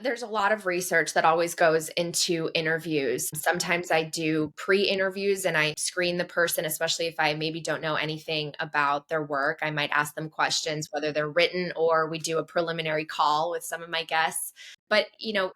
There's a lot of research that always goes into interviews. Sometimes I do pre-interviews and I screen the person, especially if I maybe don't know anything about their work. I might ask them questions, whether they're written or we do a preliminary call with some of my guests. But,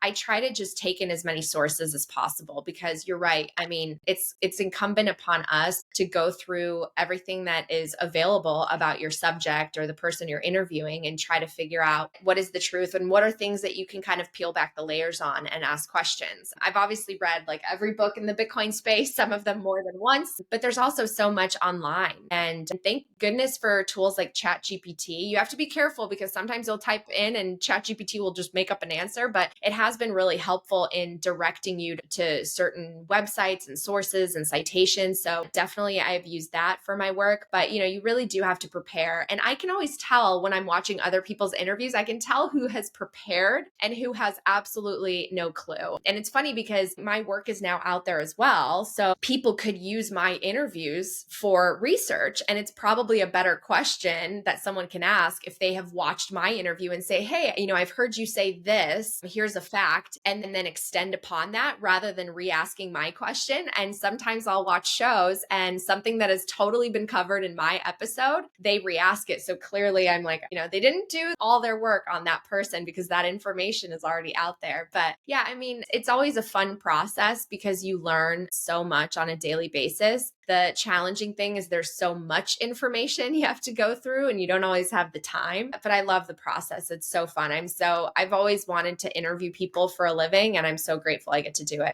I try to just take in as many sources as possible because you're right. I mean, it's incumbent upon us to go through everything that is available about your subject or the person you're interviewing and try to figure out what is the truth and what are things that you can kind of peel back the layers on and ask questions. I've obviously read like every book in the Bitcoin space, some of them more than once, but there's also so much online. And thank goodness for tools like ChatGPT. You have to be careful because sometimes you'll type in and ChatGPT will just make up an answer, but it has been really helpful in directing you to certain websites and sources and citations. So definitely I've used that for my work, but you really do have to prepare. And I can always tell when I'm watching other people's interviews, I can tell who has prepared and who has absolutely no clue. And it's funny because my work is now out there as well. So people could use my interviews for research. And it's probably a better question that someone can ask if they have watched my interview and say, hey, I've heard you say this, here's a fact, and then extend upon that rather than re-asking my question. And sometimes I'll watch shows and something that has totally been covered in my episode, they re-ask it. So clearly I'm like, they didn't do all their work on that person because that information is already out there. But yeah, I mean, it's always a fun process because you learn so much on a daily basis. The challenging thing is there's so much information you have to go through and you don't always have the time, but I love the process. It's so fun. I've always wanted to interview people for a living and I'm so grateful I get to do it.